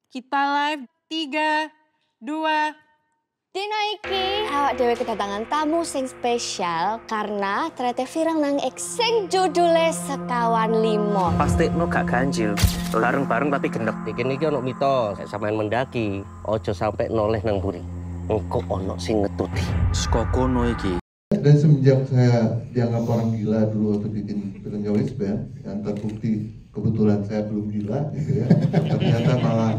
Kita live 3, 2. Dina iki awak dhewe kedatangan tamu sing spesial karena ternyata viral nang X sing judule Sekawan Limo. Pasti no gak ganjil, bareng-bareng tapi genep. Iki niki ono mitos, sampean mendaki, ojo sampai noleh nang mburi. Engko ono sing ngetuti. Saka kono iki. Dan semenjak saya dianggap orang gila dulu waktu bikin film Joyce Band, yang terbukti kebetulan saya belum gila gitu ya. Ternyata malah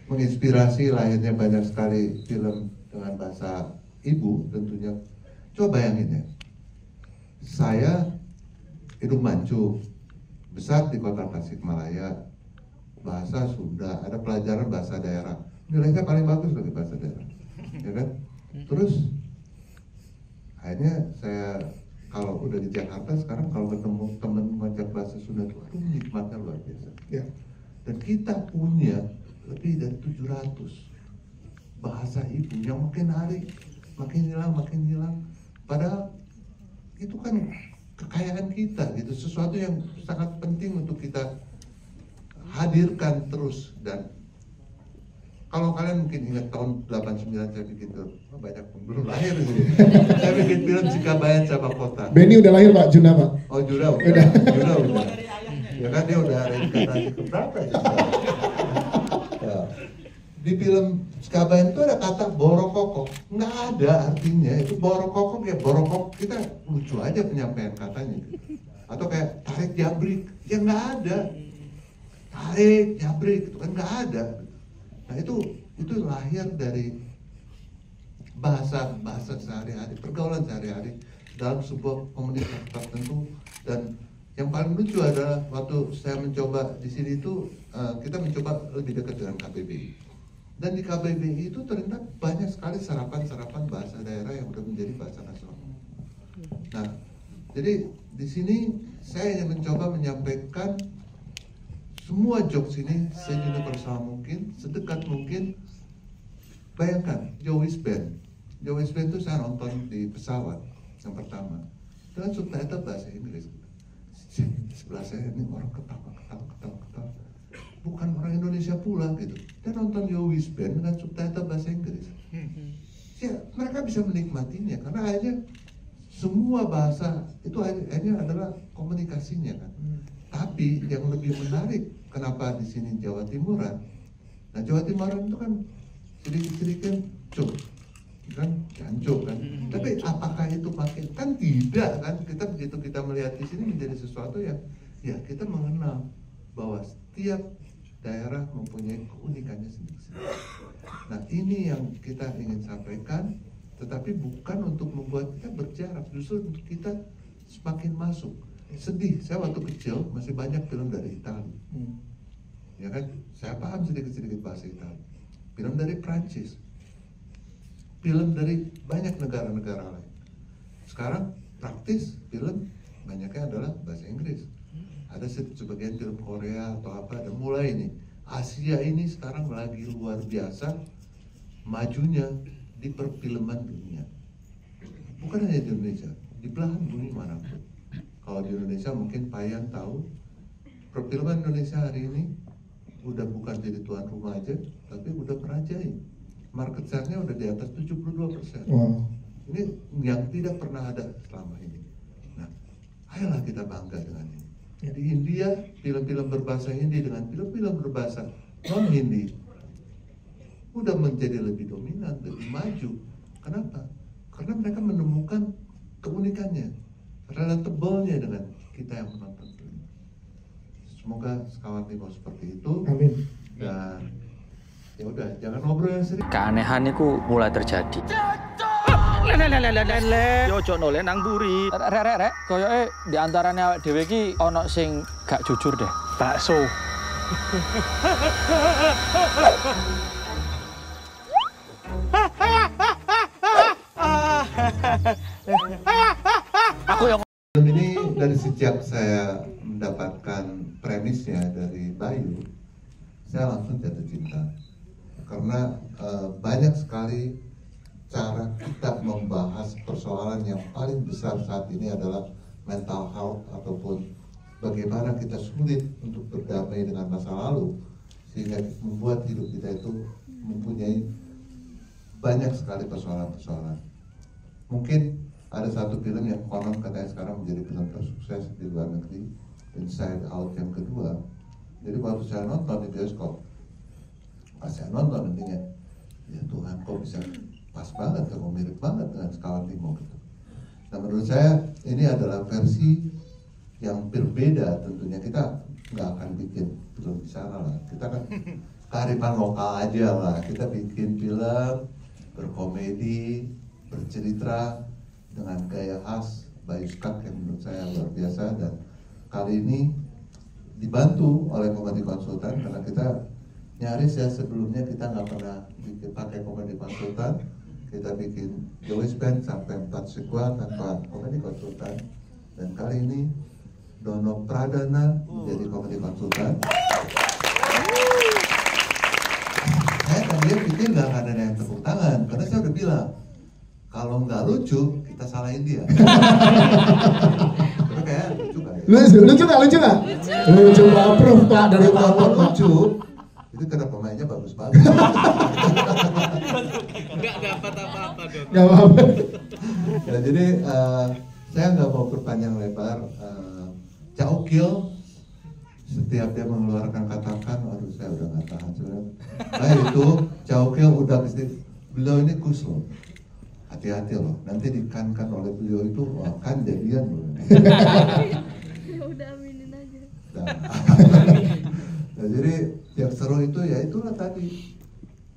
menginspirasi lahirnya banyak sekali film dengan bahasa ibu tentunya. Coba bayangin ya, saya hidung mancung, besar di kota Tasikmalaya, bahasa Sunda, ada pelajaran bahasa daerah, nilainya paling bagus lagi bahasa daerah, ya kan? Terus akhirnya saya kalau udah di Jakarta sekarang kalau ketemu temen ngajak bahasa Sunda tuh, aduh nikmatnya luar biasa. Ya. Dan kita punya lebih dari 700 bahasa ibu yang makin hari makin hilang. Padahal itu kan kekayaan kita gitu, sesuatu yang sangat penting untuk kita hadirkan terus. Dan kalau kalian mungkin ingat tahun 89 saya bikin film, banyak pun belum lahir sih. Saya bikin film Cikabayan sama Kota. Benny udah lahir Pak, Juna Pak? Oh Juna udah. Ya kan dia udah reinkarnasi keberapa ya? Ya. Di film Cikabayan itu ada kata borokokok, nggak ada artinya. Itu borokokok ya borokok, kita lucu aja penyampaian katanya. Atau kayak tarik jabrik, ya nggak ada. Tarik jabrik itu kan nggak ada. Nah itu lahir dari bahasa sehari-hari, pergaulan sehari-hari dalam sebuah komunitas tertentu. Dan yang paling lucu adalah waktu saya mencoba di sini itu kita mencoba lebih dekat dengan KBBI. Dan di KBBI itu ternyata banyak sekali serapan bahasa daerah yang sudah menjadi bahasa nasional. Nah, jadi di sini saya ingin mencoba menyampaikan semua jokes ini seuniversal mungkin, sedekat mungkin. Bayangkan, Joyce Band itu saya nonton di pesawat yang pertama dengan subtitle bahasa Inggris. Sebelah saya ini orang ketawa, bukan orang Indonesia pula gitu. Dia nonton Joyce Band dengan subtitle bahasa Inggris. Ya, mereka bisa menikmatinya karena akhirnya semua bahasa itu akhirnya adalah komunikasinya kan. Tapi yang lebih menarik, kenapa di sini Jawa Timuran? Nah Jawa Timuran itu kan sedikit-sedikit cuk, kan jancuk kan. Tapi apakah itu makin? Kan tidak kan. Kita begitu kita melihat di sini menjadi sesuatu yang ya kita mengenal bahwa setiap daerah mempunyai keunikannya sendiri-sendiri. Nah ini yang kita ingin sampaikan, tetapi bukan untuk membuat kita berjarak, justru untuk kita semakin masuk. Sedih, saya waktu kecil masih banyak film dari Italia, ya kan? Saya paham sedikit-sedikit bahasa Italia. Film dari Prancis, film dari banyak negara-negara lain. Sekarang praktis film banyaknya adalah bahasa Inggris. Ada sebagian film Korea atau apa, dan mulai nih Asia ini sekarang lagi luar biasa majunya di perfilman dunia. Bukan hanya di Indonesia, di belahan bumi manapun. Kalau di Indonesia mungkin Payan tahu, perfilman Indonesia hari ini udah bukan jadi tuan rumah aja, tapi udah merajai. Market share-nya udah di atas 72%. Wow. Ini yang tidak pernah ada selama ini. Nah, ayolah kita bangga dengan ini. Di India, film-film berbahasa Hindi dengan film-film berbahasa non-Hindi udah menjadi lebih dominan, lebih maju. Kenapa? Karena mereka menemukan keunikannya, relatable-nya dengan kita yang menonton film. Semoga Sekawan Limo seperti itu. Amin. Dan ya udah, jangan ngobrol yang serius. Keanehan itu mulai terjadi. Yo ojo noleh nang buri. Rek, koyoke di antarane awake dhewe iki ana sing gak jujur deh. Bakso. Aku yang film ini dari sejak saya mendapatkan premisnya dari Bayu, saya langsung jatuh cinta karena banyak sekali cara kita membahas persoalan yang paling besar saat ini adalah mental health ataupun bagaimana kita sulit untuk berdamai dengan masa lalu. sehingga membuat hidup kita itu mempunyai banyak sekali persoalan-persoalan. Mungkin ada satu film yang konon katanya sekarang menjadi film tersukses di luar negeri, Inside Out yang kedua. Jadi waktu saya nonton di bioskop, pas saya nonton intinya, ya Tuhan kok bisa pas banget, kok mirip banget dengan Sekawan Limo gitu. Nah menurut saya ini adalah versi yang berbeda tentunya. Kita nggak akan bikin film di sana lah. Kita kan kearifan lokal aja lah. Kita bikin film berkomedi, bercerita dengan gaya khas Bayu Skak yang menurut saya luar biasa. Dan kali ini dibantu oleh komedi konsultan karena kita nyaris ya sebelumnya kita nggak pernah bikin pakai komedi konsultan. Kita bikin Joey's Band sampai 4 sequel tanpa komedi konsultan. Dan kali ini Dono Pradana menjadi komedi konsultan. Saya tadinya pikir nggak akan ada yang tepuk tangan, karena saya udah bilang kalau nggak lucu kita salahin dia. Tapi kayak lucu kan? Lucu nggak? Lucu approve Pak dari Kalau Pak. lucu, itu karena pemainnya bagus banget. Nggak dapat apa-apa dong. Nggak apa-apa. Ya, jadi saya nggak mau berpanjang lebar. Caukil setiap dia mengeluarkan katakan, aduh saya udah nggak tahan sebenarnya. Nah itu Caukil udah pasti, beliau ini kuslo, hati-hati loh, nanti dikankan oleh beliau itu, wah kan jadian loh. Ya udah aminin aja. Nah, jadi yang seru itu ya itulah tadi,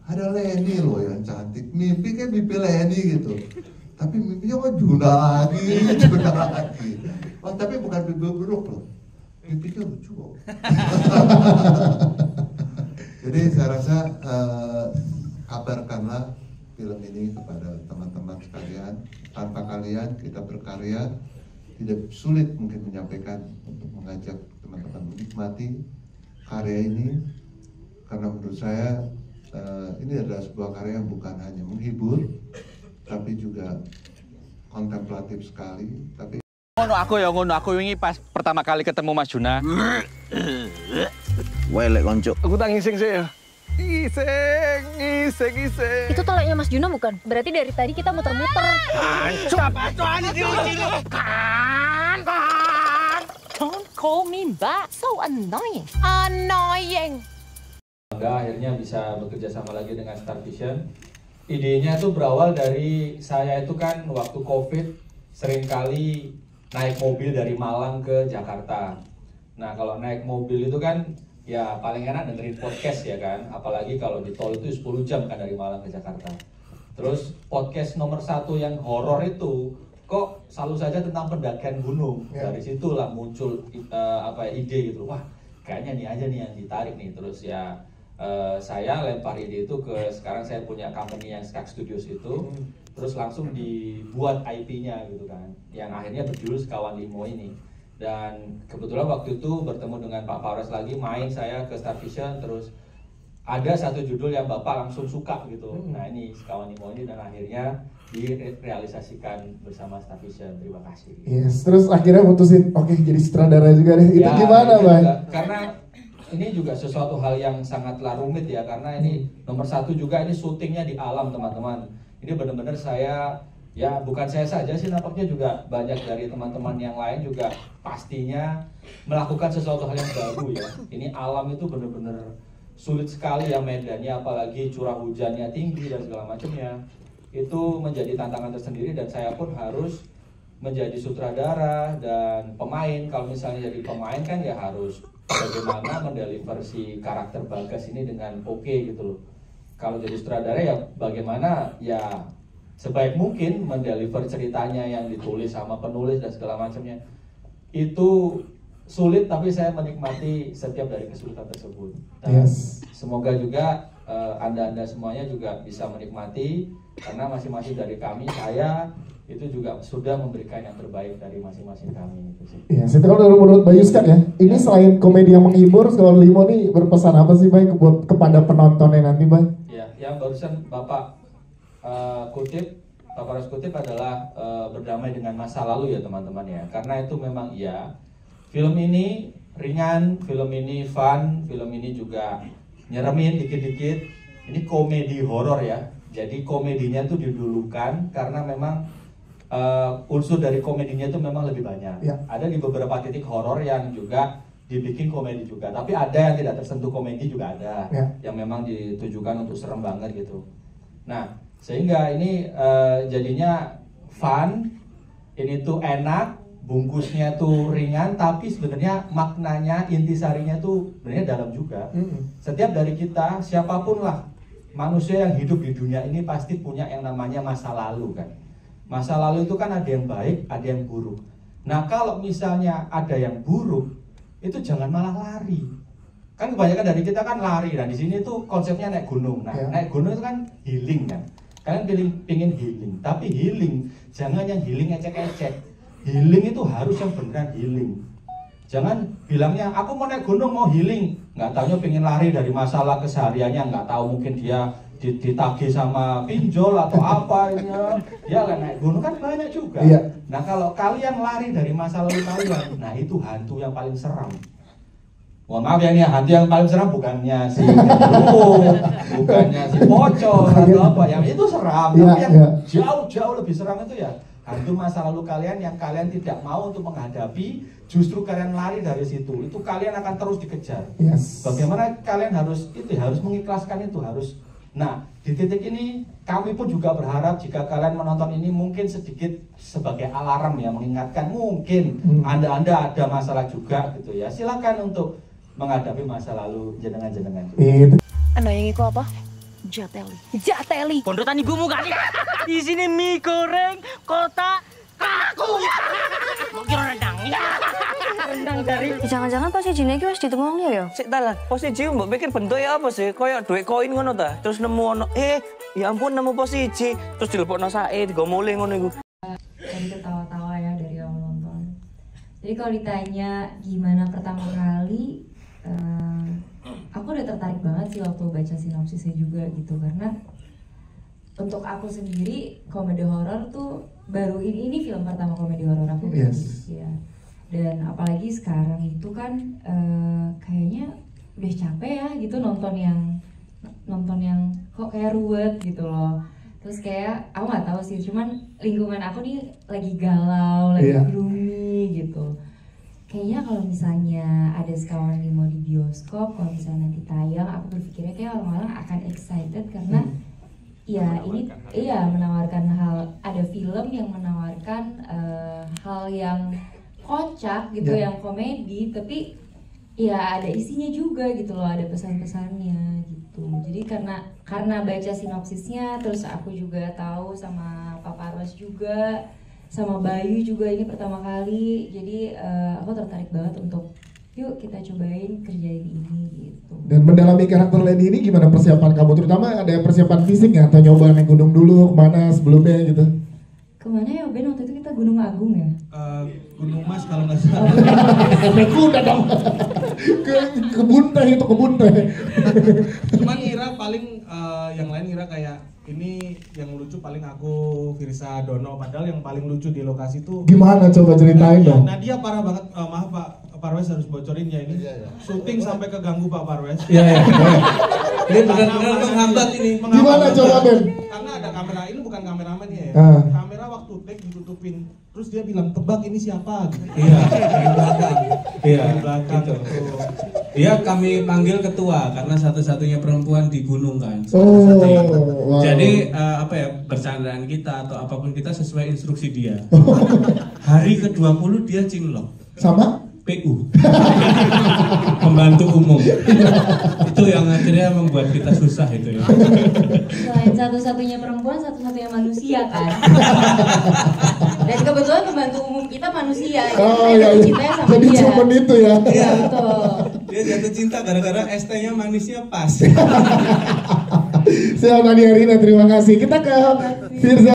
ada Leni loh yang cantik, mimpi kayak mimpi Leni gitu. Tapi mimpinya kok Juna lagi. Oh, tapi bukan mimpi buruk loh. Mimpinya lucu kok. Jadi saya rasa kabarkanlah film ini kepada teman-teman sekalian. Tanpa kalian kita berkarya tidak sulit mungkin menyampaikan untuk mengajak teman-teman menikmati karya ini. Karena menurut saya ini adalah sebuah karya yang bukan hanya menghibur, tapi juga kontemplatif sekali. Tapi ngono aku wingi pas pertama kali ketemu Mas Juna. Welek konco. Aku tak ngising sih ya. Ngising. Itu toleknya Mas Juna bukan? Berarti dari tadi kita muter-muter. Don't call me back. So annoying. Annoying. Akhirnya bisa bekerja sama lagi dengan Star Vision. Idenya itu berawal dari saya itu kan waktu COVID seringkali naik mobil dari Malang ke Jakarta. Nah kalau naik mobil itu kan ya paling enak dengerin podcast ya kan. Apalagi kalau di tol itu 10 jam kan dari Malang ke Jakarta. Terus podcast nomor 1 yang horor itu kok selalu saja tentang pendakian gunung. Dari situlah muncul ide gitu. Wah kayaknya nih aja nih yang ditarik nih. Terus ya saya lempar ide itu ke, sekarang saya punya company yang Skak Studios itu, terus langsung dibuat IP-nya gitu kan, yang akhirnya berjudul Sekawan Limo ini. Dan kebetulan waktu itu bertemu dengan Pak Paulus lagi, main saya ke Star Vision, terus ada satu judul yang Bapak langsung suka gitu. Nah ini Sekawan Limo ini, dan akhirnya direalisasikan bersama Star Vision. Terima kasih. Yes, terus akhirnya mutusin, oke, jadi sutradara juga deh. Itu ya, gimana, Bang? Karena ini juga sesuatu hal yang sangatlah rumit ya, karena ini nomor 1 juga ini syutingnya di alam teman-teman. Ini benar-benar saya, ya bukan saya saja sih, nampaknya juga banyak dari teman-teman yang lain juga pastinya melakukan sesuatu hal yang baru ya. Ini alam itu benar-benar sulit sekali ya medannya, apalagi curah hujannya tinggi dan segala macamnya. Itu menjadi tantangan tersendiri, dan saya pun harus menjadi sutradara dan pemain. Kalau misalnya jadi pemain kan ya harus bagaimana mendeliver si karakter Bagas ini dengan oke gitu loh. Kalau jadi sutradara ya bagaimana ya sebaik mungkin mendeliver ceritanya yang ditulis sama penulis dan segala macamnya. Itu sulit, tapi saya menikmati setiap dari kesulitan tersebut. Dan semoga juga Anda-Anda semuanya juga bisa menikmati, karena masing-masing dari kami, saya itu juga sudah memberikan yang terbaik dari masing-masing kami. Iya, saya tahu menurut Bayu Skak ya, ini selain komedi yang menghibur, Sekawan Limo nih berpesan apa sih Bay kepada penontonnya nanti, Bay? Ya, yang barusan Bapak kutip, Bapak harus kutip adalah berdamai dengan masa lalu ya teman-teman ya. Karena itu memang iya, film ini ringan, film ini fun, film ini juga nyeremin dikit-dikit. Ini komedi horor ya. Jadi komedinya tuh didulukan karena memang unsur dari komedinya itu memang lebih banyak. Ya. Ada di beberapa titik horor yang juga dibikin komedi juga. Tapi ada yang tidak tersentuh komedi juga ada. Ya. Yang memang ditujukan untuk serem banget gitu. Nah, sehingga ini jadinya fun, ini tuh enak, bungkusnya tuh ringan, tapi sebenarnya maknanya, intisarinya tuh sebenarnya dalam juga. Setiap dari kita, siapapun lah, manusia yang hidup di dunia ini pasti punya yang namanya masa lalu kan. Masa lalu itu kan ada yang baik, ada yang buruk. Nah kalau misalnya ada yang buruk, itu jangan malah lari. Kan kebanyakan dari kita kan lari, dan di sini tuh konsepnya naik gunung. Nah naik gunung itu kan healing kan. Kalian pingin healing, tapi healing jangan yang healing ecek-ecek. Healing itu harus yang beneran healing. Jangan bilangnya aku mau naik gunung mau healing, nggak taunya pengen lari dari masalah kesehariannya, nggak tahu mungkin dia ditagih sama pinjol atau apa ya kan naik gunung kan banyak juga. Nah kalau kalian lari dari masa lalu kalian, nah itu hantu yang paling seram. Mohon maaf ya, ini hantu yang paling seram bukannya si gendruwo, bukannya si pocong atau apa, yang itu seram, tapi yang jauh-jauh lebih seram itu ya hantu masa lalu kalian yang kalian tidak mau untuk menghadapi, justru kalian lari dari situ. Itu kalian akan terus dikejar. Bagaimana kalian harus mengikhlaskan itu harus. Nah, di titik ini kami pun juga berharap jika kalian menonton ini mungkin sedikit sebagai alarm ya, mengingatkan mungkin Anda ada masalah juga gitu ya. Silakan untuk menghadapi masa lalu jenengan-jenengan. Anda yang itu apa? Jateli. Jateli. Kondotan ibumu kan? Di sini mie goreng, kotak, aku. Mau kira rendang. Rendang dari. Jangan-jangan pas Ijine iki wis ditemoni ya? Sik ta lah, posisi mbok pikir bentuke apa sih? Kayak duit koin ngono ta? Terus nemu ono ya ampun nemu posisi, terus dilepokno sae digo mulih ngono iku. Tadi ketawa-tawa ya dari yang nonton. Jadi kalau ditanya gimana pertama kali, aku udah tertarik banget sih waktu baca sinopsisnya juga gitu, karena untuk aku sendiri komedi horor tuh baru ini film pertama komedi horor aku ya. Dan apalagi sekarang itu kan kayaknya udah capek ya gitu nonton yang kok kayak ruwet gitu loh. Terus kayak aku nggak tahu sih, cuman lingkungan aku nih lagi galau, lagi gloomy gitu. Kayaknya kalau misalnya ada Sekawan Limo di bioskop, kalau misalnya nanti tayang, aku berpikirnya kayak orang-orang akan excited karena menawarkan ada film yang menawarkan hal yang kocak gitu, yang komedi, tapi ya ada isinya juga gitu loh, ada pesan-pesannya gitu. Jadi karena baca sinopsisnya, terus aku juga tahu sama Pak Parwas juga, sama Bayu juga ini pertama kali, jadi aku tertarik banget untuk yuk kita cobain kerjain ini gitu. Dan mendalami karakter Lady ini gimana persiapan kamu? Terutama ada persiapan fisik nggak? Atau nyoba naik gunung dulu, kemana sebelumnya gitu? Kemana ya Ben? Waktu itu kita Gunung Agung ya? Gunung Mas kalau nggak salah. Naik kuda dong. Kebun teh. Cuman ngira paling yang lain ngira kayak ini yang lucu paling aku Firsa Dono, padahal yang paling lucu di lokasi itu gimana, coba ceritain dong. Nah dia parah banget, maaf Pak Parwes harus bocorin ya ini. Syuting sampai keganggu Pak Parwes. Iya. Ini benar-benar menghambat ini. Gimana coba Ben? Karena ada kamera, ini bukan kameramen ya. Kamera waktu take ditutupin, terus dia bilang tebak ini siapa gitu. Iya, di belakang. Iya, di belakang gitu. Iya, kami panggil ketua karena satu-satunya perempuan di gunung kan. Wow. Jadi bercandaan kita atau apapun kita sesuai instruksi dia. Hari ke-20 dia cinlok. Sama? PU. Pembantu umum. Itu yang akhirnya membuat kita susah itu ya. Selain satu-satunya perempuan, satu-satunya manusia kan. Dan kebetulan pembantu umum kita manusia. Jadi cuma itu ya. Iya, betul. Dia jatuh cinta gara-gara ST-nya manisnya pas. Siap Nadia Rina, terima kasih. Kita ke Firza.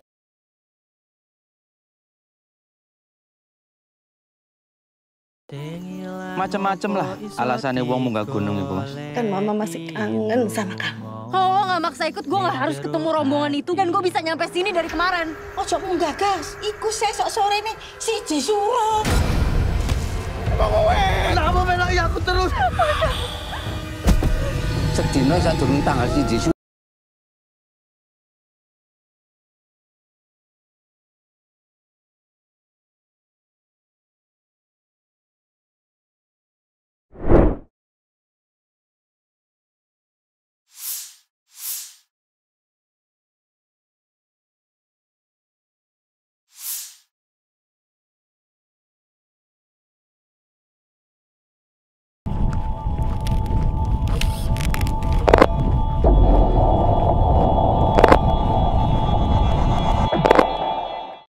Macem-macem lah alasannya wong munggah gunung ibu Mas. Kan mama masih kangen sama kamu. Kalau lo gak maksa ikut, gue gak harus ketemu rombongan itu dan gue bisa nyampe sini dari kemarin. Ojo munggah gas, iku sesok sore ini si Jisuro. Kenapa melak aku terus? sedina sadurunge tanggal 1